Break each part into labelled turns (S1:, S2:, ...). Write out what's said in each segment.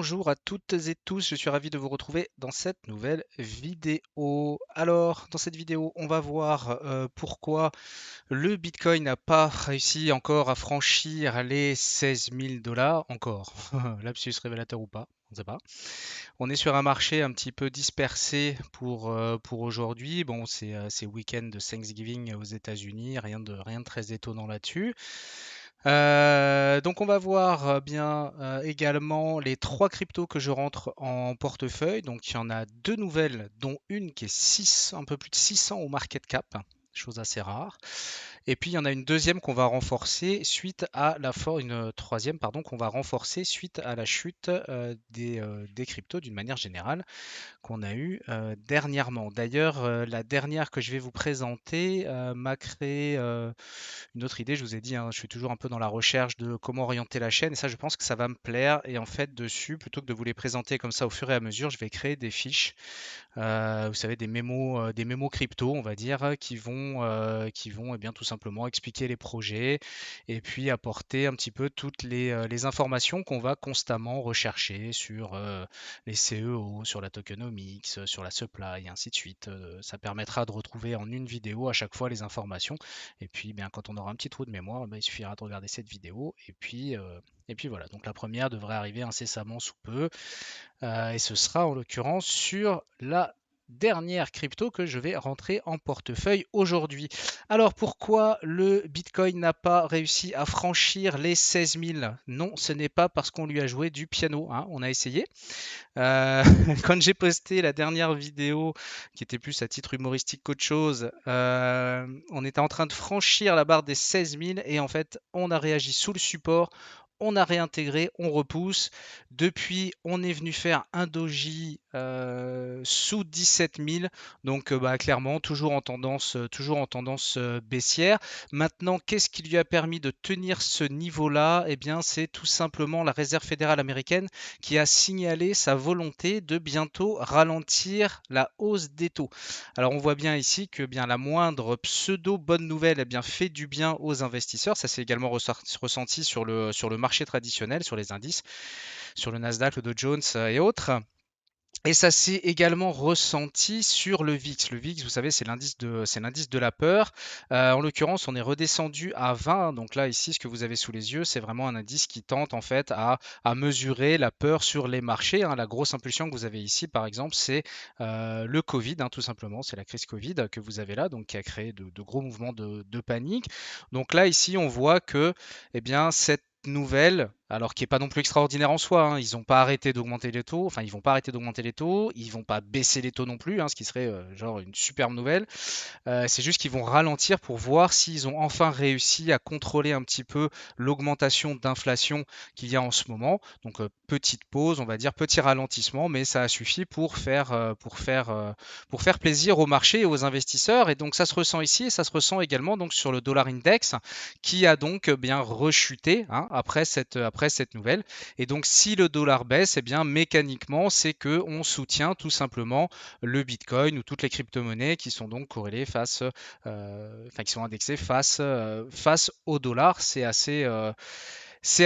S1: Bonjour à toutes et tous, je suis ravi de vous retrouver dans cette nouvelle vidéo. Alors, dans cette vidéo, on va voir pourquoi le Bitcoin n'a pas réussi encore à franchir les 16 000 dollars. Encore, lapsus révélateur ou pas, on ne sait pas. On est sur un marché un petit peu dispersé pour aujourd'hui. Bon, c'est week-end de Thanksgiving aux États-Unis, rien de très étonnant là-dessus. Donc on va voir bien également les trois cryptos que je rentre en portefeuille. Donc il y en a deux nouvelles, dont une qui est un peu plus de 600 au market cap, chose assez rare. Et puis il y en a une deuxième qu'on va renforcer suite à une troisième pardon qu'on va renforcer suite à la chute des cryptos d'une manière générale qu'on a eu dernièrement. D'ailleurs, la dernière que je vais vous présenter m'a créé une autre idée. Je vous ai dit, hein, je suis toujours un peu dans la recherche de comment orienter la chaîne et ça, je pense que ça va me plaire. Et en fait, dessus, plutôt que de vous les présenter comme ça au fur et à mesure, je vais créer des fiches, vous savez, des mémos crypto, on va dire, qui vont eh bien, tout simplement expliquer les projets et puis apporter un petit peu toutes les informations qu'on va constamment rechercher sur les CEO, sur la tokenomics, sur la supply, et ainsi de suite. Ça permettra de retrouver en une vidéo à chaque fois les informations. Et puis, bien, quand on aura un petit trou de mémoire, ben, il suffira de regarder cette vidéo. Et puis voilà, donc la première devrait arriver incessamment sous peu. Et ce sera en l'occurrence sur la dernière crypto que je vais rentrer en portefeuille aujourd'hui. Alors pourquoi le Bitcoin n'a pas réussi à franchir les 16 000? Non, ce n'est pas parce qu'on lui a joué du piano, hein, on a essayé. Euh, quand j'ai posté la dernière vidéo, qui était plus à titre humoristique qu'autre chose, on était en train de franchir la barre des 16 000 et en fait on a réagi sous le support. On a réintégré, on repousse. Depuis, on est venu faire un doji sous 17 000. Donc, bah, clairement, toujours en tendance baissière. Maintenant, qu'est-ce qui lui a permis de tenir ce niveau-là? Eh bien, c'est tout simplement la Réserve fédérale américaine qui a signalé sa volonté de bientôt ralentir la hausse des taux. Alors, on voit bien ici que bien la moindre pseudo bonne nouvelle eh bien, fait du bien aux investisseurs. Ça s'est également ressenti sur le marché traditionnel, sur les indices, sur le Nasdaq, le Dow Jones et autres. Et ça s'est également ressenti sur le VIX. Le VIX, vous savez, c'est l'indice de la peur. En l'occurrence, on est redescendu à 20. Donc là, ici, ce que vous avez sous les yeux, c'est vraiment un indice qui tente en fait à mesurer la peur sur les marchés, hein. La grosse impulsion que vous avez ici, par exemple, c'est le Covid, hein, tout simplement. C'est la crise Covid que vous avez là, donc qui a créé de gros mouvements de panique. Donc là, ici, on voit que, eh bien, cette nouvelle, alors qui n'est pas non plus extraordinaire en soi, hein. Ils n'ont pas arrêté d'augmenter les taux, enfin ils vont pas arrêter d'augmenter les taux, ils vont pas baisser les taux non plus, hein, ce qui serait genre une superbe nouvelle. C'est juste qu'ils vont ralentir pour voir s'ils ont enfin réussi à contrôler un petit peu l'augmentation d'inflation qu'il y a en ce moment. Donc petite pause, on va dire petit ralentissement, mais ça a suffi pour faire plaisir au marché et aux investisseurs. Et donc ça se ressent ici et ça se ressent également donc sur le dollar index qui a donc bien rechuté, hein, après cette nouvelle. Et donc si le dollar baisse, eh bien mécaniquement c'est que on soutient tout simplement le Bitcoin ou toutes les crypto-monnaies qui sont donc corrélées qui sont indexées face au dollar. C'est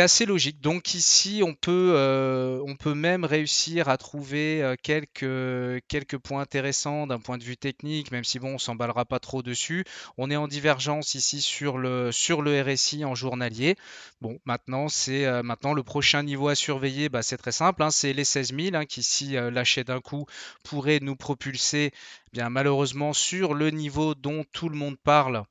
S1: assez logique. Donc ici, on peut même réussir à trouver quelques points intéressants d'un point de vue technique, même si bon, on s'emballera pas trop dessus. On est en divergence ici sur le RSI en journalier. Bon, maintenant le prochain niveau à surveiller, bah, c'est très simple, hein, c'est les 16 000 hein, qui, si lâchés d'un coup, pourraient nous propulser, bien malheureusement, sur le niveau dont tout le monde parle.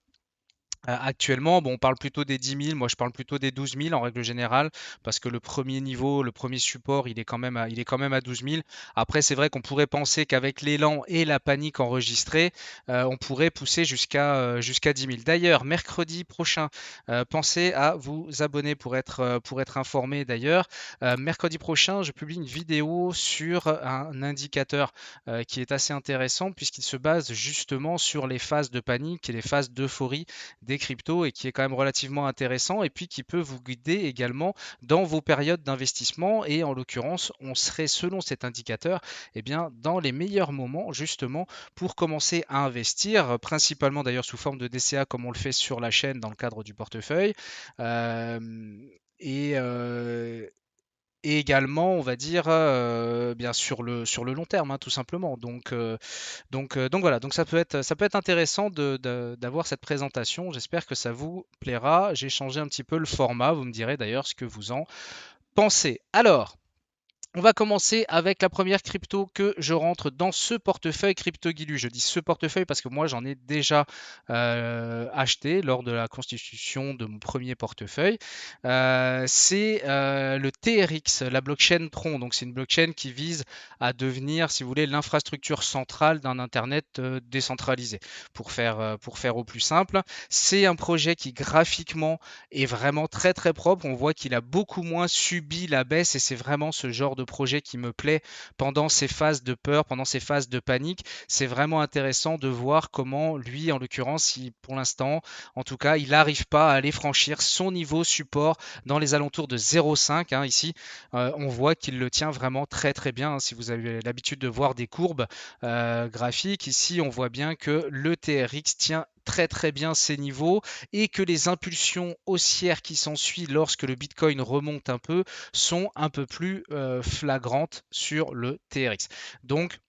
S1: Actuellement, bon, on parle plutôt des 10 000, moi je parle plutôt des 12 000 en règle générale, parce que le premier niveau, le premier support, il est quand même à 12 000. Après, c'est vrai qu'on pourrait penser qu'avec l'élan et la panique enregistrée, on pourrait pousser jusqu'à 10 000. D'ailleurs, mercredi prochain, pensez à vous abonner pour être informé. D'ailleurs, mercredi prochain, je publie une vidéo sur un indicateur qui est assez intéressant, puisqu'il se base justement sur les phases de panique et les phases d'euphorie des cryptos et qui est quand même relativement intéressant et puis qui peut vous guider également dans vos périodes d'investissement. Et en l'occurrence, on serait selon cet indicateur eh bien, dans les meilleurs moments justement pour commencer à investir, principalement d'ailleurs sous forme de DCA comme on le fait sur la chaîne dans le cadre du portefeuille. Et, et également, on va dire, bien sur le long terme, hein, tout simplement. Donc voilà, donc ça peut être intéressant d'avoir cette présentation. J'espère que ça vous plaira. J'ai changé un petit peu le format. Vous me direz d'ailleurs ce que vous en pensez. Alors, on va commencer avec la première crypto que je rentre dans ce portefeuille CryptoGilu. Je dis ce portefeuille parce que moi j'en ai déjà acheté lors de la constitution de mon premier portefeuille. C'est le TRX, la blockchain Tron. Donc c'est une blockchain qui vise à devenir, si vous voulez, l'infrastructure centrale d'un Internet décentralisé. Pour faire au plus simple, c'est un projet qui graphiquement est vraiment très très propre. On voit qu'il a beaucoup moins subi la baisse et c'est vraiment ce genre de projet qui me plaît pendant ces phases de peur, pendant ces phases de panique. C'est vraiment intéressant de voir comment lui, en l'occurrence, pour l'instant, en tout cas, il n'arrive pas à aller franchir son niveau support dans les alentours de 0,5. Hein, ici, on voit qu'il le tient vraiment très très bien. Hein, si vous avez l'habitude de voir des courbes graphiques, ici, on voit bien que le TRX tient très très bien ses niveaux et que les impulsions haussières qui s'ensuivent lorsque le Bitcoin remonte un peu sont un peu plus flagrantes sur le TRX. Donc,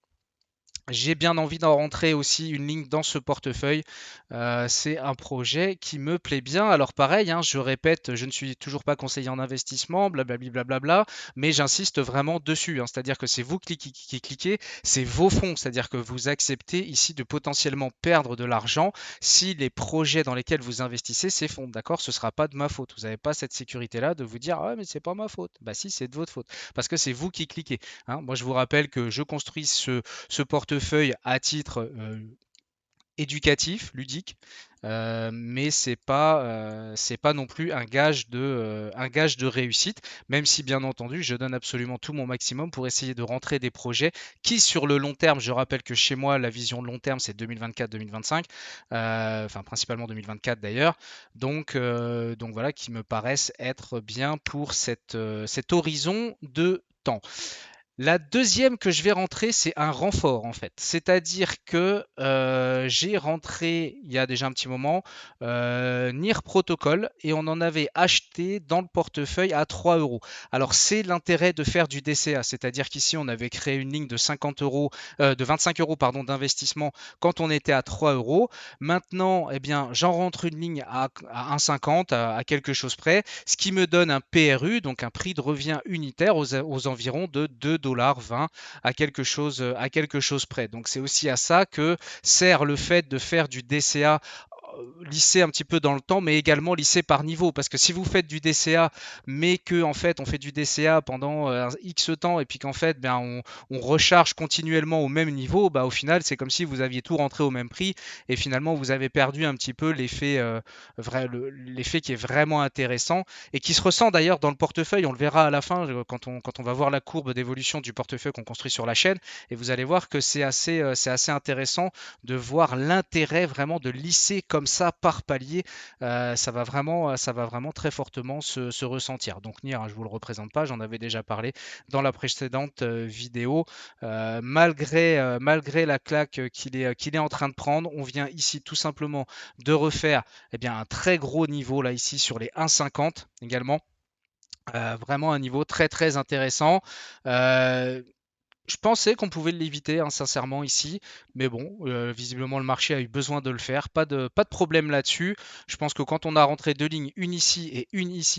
S1: j'ai bien envie d'en rentrer aussi une ligne dans ce portefeuille. C'est un projet qui me plaît bien. Alors pareil, hein, je répète, je ne suis toujours pas conseiller en investissement, blablabli, blablabla, mais j'insiste vraiment dessus. Hein. C'est-à-dire que c'est vous qui cliquez, c'est vos fonds. C'est-à-dire que vous acceptez ici de potentiellement perdre de l'argent si les projets dans lesquels vous investissez s'effondrent. D'accord? Ce ne sera pas de ma faute. Vous n'avez pas cette sécurité-là de vous dire ah mais c'est pas ma faute. Bah si, c'est de votre faute. Parce que c'est vous qui cliquez. Hein. Moi je vous rappelle que je construis ce portefeuille à titre éducatif, ludique, mais c'est pas non plus un gage de réussite, même si bien entendu je donne absolument tout mon maximum pour essayer de rentrer des projets qui sur le long terme, je rappelle que chez moi la vision de long terme c'est 2024-2025, enfin principalement 2024 d'ailleurs, donc voilà qui me paraissent être bien pour cet horizon de temps. La deuxième que je vais rentrer, c'est un renfort en fait. C'est-à-dire que j'ai rentré il y a déjà un petit moment NIR Protocol et on en avait acheté dans le portefeuille à 3 euros. Alors c'est l'intérêt de faire du DCA, c'est-à-dire qu'ici on avait créé une ligne de 50 euros, de 25 euros pardon, d'investissement quand on était à 3 euros. Maintenant, eh bien, j'en rentre une ligne à 1,50, à quelque chose près, ce qui me donne un PRU, donc un prix de revient unitaire aux environs de 2,20$ à quelque chose près. Donc c'est aussi à ça que sert le fait de faire du DCA lissé un petit peu dans le temps, mais également lissé par niveau. Parce que si vous faites du DCA, mais que en fait on fait du DCA pendant X temps et puis qu'en fait ben, on recharge continuellement au même niveau, bah, au final c'est comme si vous aviez tout rentré au même prix et finalement vous avez perdu un petit peu l'effet qui est vraiment intéressant et qui se ressent d'ailleurs dans le portefeuille. On le verra à la fin quand on va voir la courbe d'évolution du portefeuille qu'on construit sur la chaîne et vous allez voir que c'est assez intéressant de voir l'intérêt vraiment de lisser comme ça par palier. Ça va vraiment très fortement se ressentir. Donc NIR, hein, je ne vous le représente pas, j'en avais déjà parlé dans la précédente vidéo. Malgré la claque qu'il est en train de prendre, on vient ici tout simplement de refaire eh bien, un très gros niveau là ici sur les 1,50 également. Vraiment un niveau très très intéressant. Je pensais qu'on pouvait l'éviter, hein, sincèrement, ici. Mais bon, visiblement, le marché a eu besoin de le faire. Pas de problème là-dessus. Je pense que quand on a rentré deux lignes, une ici,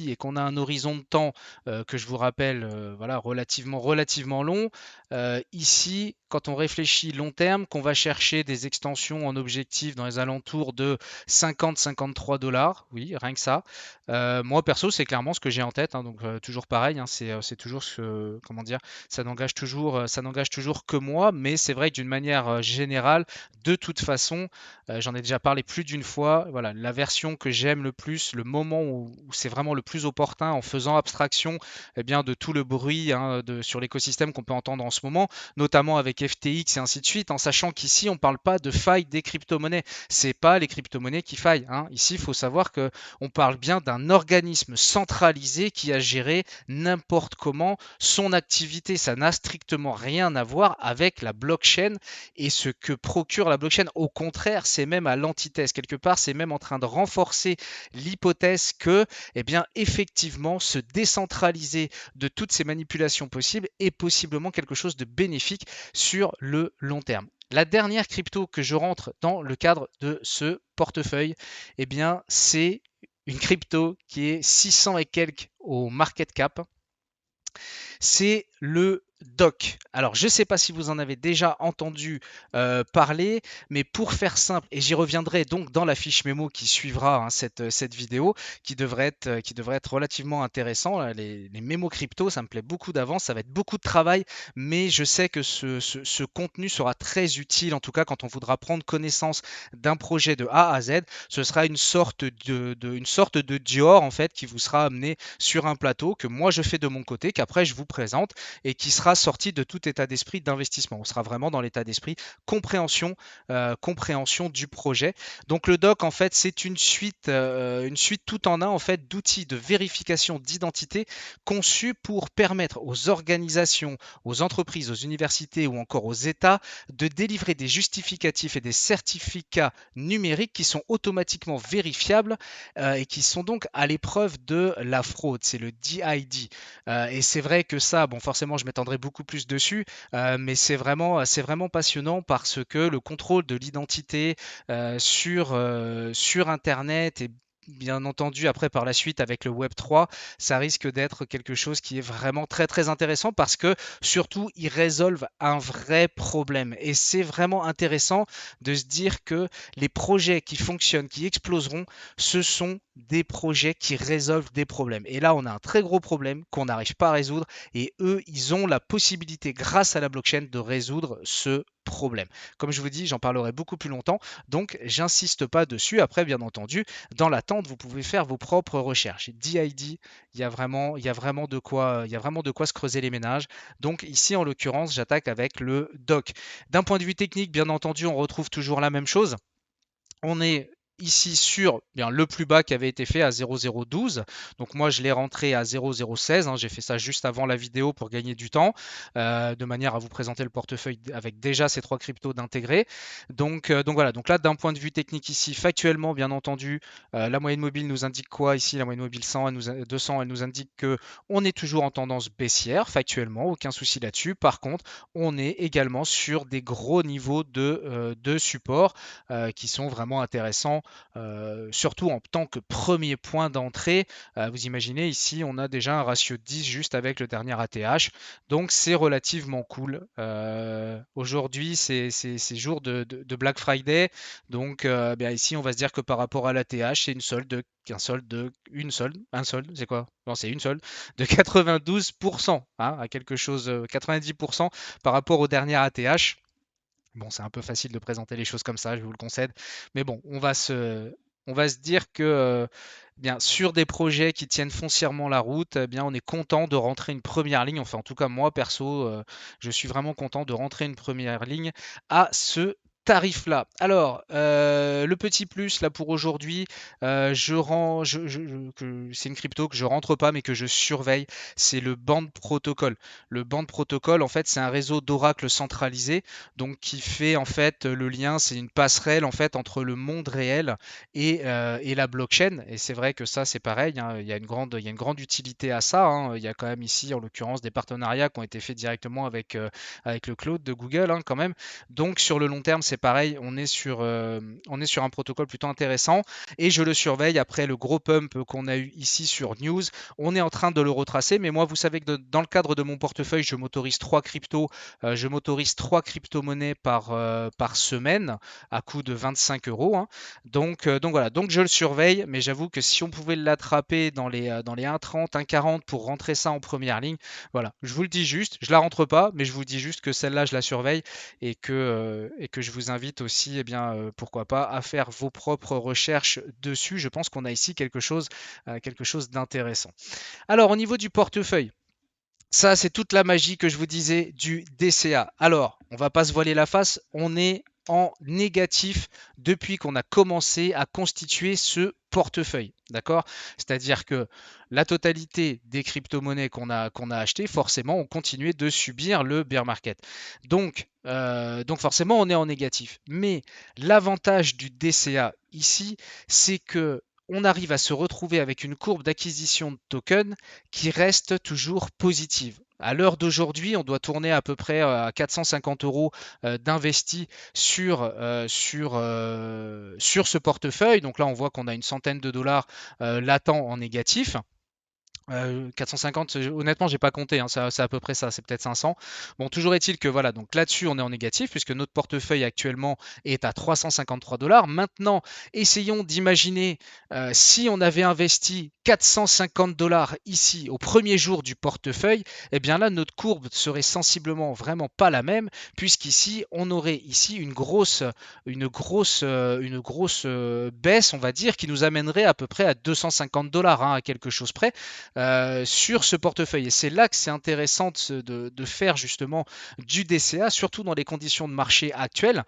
S1: et qu'on a un horizon de temps que je vous rappelle, voilà, relativement long, ici, quand on réfléchit long terme, qu'on va chercher des extensions en objectif dans les alentours de 50-53$, oui, rien que ça. Moi, perso, c'est clairement ce que j'ai en tête. Hein, donc, toujours pareil, hein, c'est toujours comment dire, ça n'engage toujours que moi, mais c'est vrai que d'une manière générale, de toute façon, j'en ai déjà parlé plus d'une fois, voilà, la version que j'aime le plus, le moment où c'est vraiment le plus opportun, en faisant abstraction eh bien, de tout le bruit hein, sur l'écosystème qu'on peut entendre en ce moment, notamment avec FTX et ainsi de suite, en sachant qu'ici, on ne parle pas de faille des crypto-monnaies. C'est pas les crypto-monnaies qui faillent. Hein. Ici, il faut savoir que on parle bien d'un organisme centralisé qui a géré n'importe comment son activité. Ça n'a strictement rien à voir avec la blockchain et ce que procure la blockchain. Au contraire, c'est même à l'antithèse. Quelque part, c'est même en train de renforcer l'hypothèse que, eh bien, effectivement, se décentraliser de toutes ces manipulations possibles est possiblement quelque chose de bénéfique sur le long terme. La dernière crypto que je rentre dans le cadre de ce portefeuille, eh bien, c'est une crypto qui est 600 et quelques au market cap. C'est le DOC. Alors, je ne sais pas si vous en avez déjà entendu parler, mais pour faire simple, et j'y reviendrai donc dans la fiche mémo qui suivra cette vidéo, qui devrait être relativement intéressant. Les mémos crypto, ça me plaît beaucoup d'avance, ça va être beaucoup de travail, mais je sais que ce contenu sera très utile, en tout cas quand on voudra prendre connaissance d'un projet de A à Z. Ce sera une sorte de Dior, en fait, qui vous sera amené sur un plateau, que moi je fais de mon côté, qu'après je vous présente, et qui sera sorti de tout état d'esprit d'investissement. On sera vraiment dans l'état d'esprit compréhension du projet. Donc le doc, en fait, c'est une suite tout en un, en fait, d'outils de vérification d'identité conçus pour permettre aux organisations, aux entreprises, aux universités ou encore aux États de délivrer des justificatifs et des certificats numériques qui sont automatiquement vérifiables et qui sont donc à l'épreuve de la fraude. C'est le DID. Et c'est vrai que ça, bon, forcément, je m'étendrai beaucoup plus dessus, mais c'est vraiment passionnant parce que le contrôle de l'identité sur Internet et bien entendu après par la suite avec le Web 3, ça risque d'être quelque chose qui est vraiment très très intéressant parce que surtout ils résolvent un vrai problème et c'est vraiment intéressant de se dire que les projets qui fonctionnent, qui exploseront, ce sont des projets qui résolvent des problèmes. Et là, on a un très gros problème qu'on n'arrive pas à résoudre et eux, ils ont la possibilité, grâce à la blockchain, de résoudre ce problème. Comme je vous dis, j'en parlerai beaucoup plus longtemps, donc j'insiste pas dessus. Après, bien entendu, dans l'attente, vous pouvez faire vos propres recherches. DID, il y a vraiment de quoi, se creuser les ménages. Donc ici, en l'occurrence, j'attaque avec le doc. D'un point de vue technique, bien entendu, on retrouve toujours la même chose. On est ici sur bien, le plus bas qui avait été fait à 0,012. Donc moi, je l'ai rentré à 0,016. J'ai fait ça juste avant la vidéo pour gagner du temps, de manière à vous présenter le portefeuille avec déjà ces trois cryptos d'intégrer. Donc voilà, donc là, d'un point de vue technique ici, factuellement, bien entendu, la moyenne mobile nous indique quoi ici? La moyenne mobile 100, 200, elle nous indique que on est toujours en tendance baissière, factuellement, aucun souci là-dessus. Par contre, on est également sur des gros niveaux de support qui sont vraiment intéressants, surtout en tant que premier point d'entrée. Vous imaginez ici, on a déjà un ratio de 10 juste avec le dernier ATH, donc c'est relativement cool. Aujourd'hui, c'est jour de Black Friday, donc bien ici, on va se dire que par rapport à l'ATH, c'est un solde, c'est quoi? Non, c'est une solde de 92%, à quelque chose, 90% par rapport au dernier ATH. Bon, c'est un peu facile de présenter les choses comme ça, je vous le concède. Mais bon, on va se dire que bien, sur des projets qui tiennent foncièrement la route, eh bien, on est content de rentrer une première ligne. Enfin, en tout cas, moi, perso, je suis vraiment content de rentrer une première ligne à ce tarif-là. Alors, le petit plus là pour aujourd'hui, c'est une crypto que je rentre pas mais que je surveille, c'est le Band Protocol. Le Band Protocol, en fait, c'est un réseau d'oracles centralisé, donc qui fait en fait le lien, c'est une passerelle en fait entre le monde réel et la blockchain. Et c'est vrai que ça, c'est pareil, il y a il y a une grande utilité à ça. Il y a quand même ici, en l'occurrence, des partenariats qui ont été faits directement avec le cloud de Google, quand même. Donc sur le long terme, c'est pareil, on est sur un protocole plutôt intéressant et je le surveille après le gros pump qu'on a eu ici sur News. On est en train de le retracer, mais moi, vous savez que dans le cadre de mon portefeuille, je m'autorise 3 cryptos, je m'autorise 3 crypto-monnaies par semaine à coût de 25 euros. Donc voilà, donc je le surveille, mais j'avoue que si on pouvait l'attraper dans les 1,30, 1,40 pour rentrer ça en première ligne, voilà, je vous le dis juste, je la rentre pas, mais je vous dis juste que celle-là, je la surveille et que je vous invite aussi, eh bien, pourquoi pas, à faire vos propres recherches dessus. Je pense qu'on a ici quelque chose d'intéressant. Alors, au niveau du portefeuille, ça, c'est toute la magie que je vous disais du DCA. Alors, on va pas se voiler la face, on est en négatif depuis qu'on a commencé à constituer ce portefeuille. D'accord? C'est-à-dire que la totalité des crypto-monnaies qu'on a achetées, forcément, ont continué de subir le bear market. Donc forcément, on est en négatif. Mais l'avantage du DCA ici, c'est que on arrive à se retrouver avec une courbe d'acquisition de tokens qui reste toujours positive. À l'heure d'aujourd'hui, on doit tourner à peu près à 450 euros d'investis sur ce portefeuille. Donc là, on voit qu'on a une centaine de dollars latents en négatif. 450, honnêtement, j'ai pas compté, hein, c'est à peu près ça, c'est peut-être 500. Bon, toujours est-il que voilà, donc là-dessus, on est en négatif puisque notre portefeuille actuellement est à 353 dollars. Maintenant, essayons d'imaginer si on avait investi 450 dollars ici au premier jour du portefeuille, eh bien là, notre courbe serait sensiblement vraiment pas la même puisqu'ici, on aurait ici une grosse baisse, on va dire, qui nous amènerait à peu près à 250 dollars, hein, à quelque chose près sur ce portefeuille. Et c'est là que c'est intéressant de faire justement du DCA, surtout dans les conditions de marché actuelles,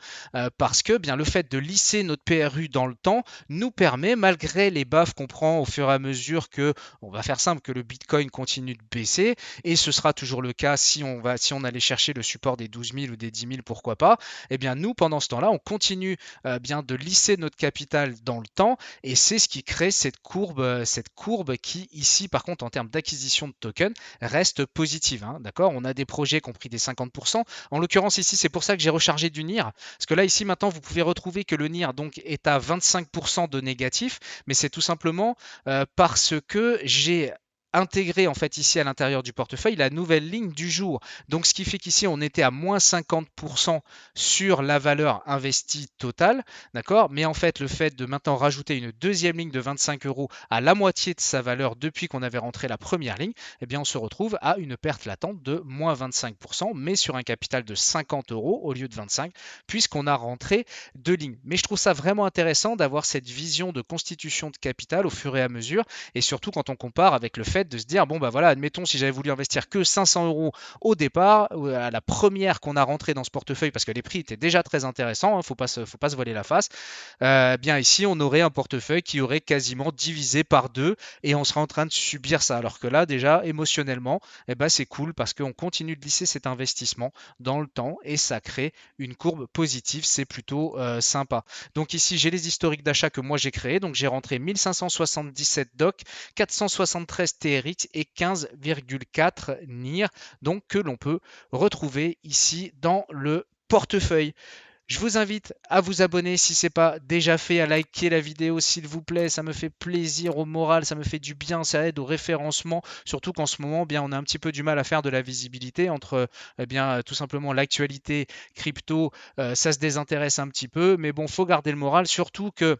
S1: parce que bien le fait de lisser notre PRU dans le temps nous permet, malgré les baffes qu'on prend au fur et à mesure que, on va faire simple, que le Bitcoin continue de baisser, et ce sera toujours le cas si on allait chercher le support des 12 000 ou des 10 000, pourquoi pas, et bien nous, pendant ce temps-là, on continue bien de lisser notre capital dans le temps, et c'est ce qui crée cette courbe qui, ici, par contre, en termes d'acquisition de tokens, reste positive. Hein, d'accord? On a des projets qui ont pris des 50%. En l'occurrence, ici, c'est pour ça que j'ai rechargé du NIR. Parce que là, ici, maintenant, vous pouvez retrouver que le NIR donc, est à 25% de négatif. Mais c'est tout simplement parce que j'ai intégré en fait ici à l'intérieur du portefeuille la nouvelle ligne du jour. Donc ce qui fait qu'ici on était à moins 50% sur la valeur investie totale, d'accord? Mais en fait le fait de maintenant rajouter une deuxième ligne de 25 euros à la moitié de sa valeur depuis qu'on avait rentré la première ligne, eh bien on se retrouve à une perte latente de moins 25%, mais sur un capital de 50 euros au lieu de 25, puisqu'on a rentré deux lignes. Mais je trouve ça vraiment intéressant d'avoir cette vision de constitution de capital au fur et à mesure, et surtout quand on compare avec le fait de se dire, bon bah voilà, admettons si j'avais voulu investir que 500 euros au départ, à la première qu'on a rentré dans ce portefeuille, parce que les prix étaient déjà très intéressants, faut pas se voiler la face, bien ici on aurait un portefeuille qui aurait quasiment divisé par deux et on serait en train de subir ça. Alors que là déjà émotionnellement, eh ben, c'est cool parce qu'on continue de lisser cet investissement dans le temps et ça crée une courbe positive, c'est plutôt sympa. Donc ici j'ai les historiques d'achat que moi j'ai créés, donc j'ai rentré 1577 DOC, 473 TRX et 15,4 NIR, donc que l'on peut retrouver ici dans le portefeuille. Je vous invite à vous abonner si ce n'est pas déjà fait, à liker la vidéo s'il vous plaît, ça me fait plaisir au moral, ça me fait du bien, ça aide au référencement, surtout qu'en ce moment, bien, on a un petit peu du mal à faire de la visibilité entre bien, tout simplement l'actualité crypto, ça se désintéresse un petit peu, mais bon, faut garder le moral, surtout que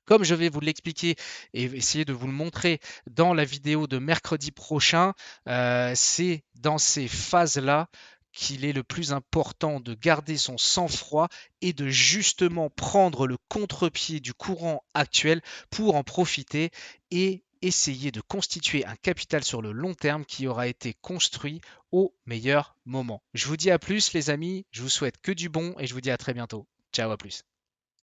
S1: comme je vais vous l'expliquer et essayer de vous le montrer dans la vidéo de mercredi prochain, c'est dans ces phases-là qu'il est le plus important de garder son sang-froid et de justement prendre le contre-pied du courant actuel pour en profiter et essayer de constituer un capital sur le long terme qui aura été construit au meilleur moment. Je vous dis à plus les amis, je vous souhaite que du bon et je vous dis à très bientôt. Ciao, à plus.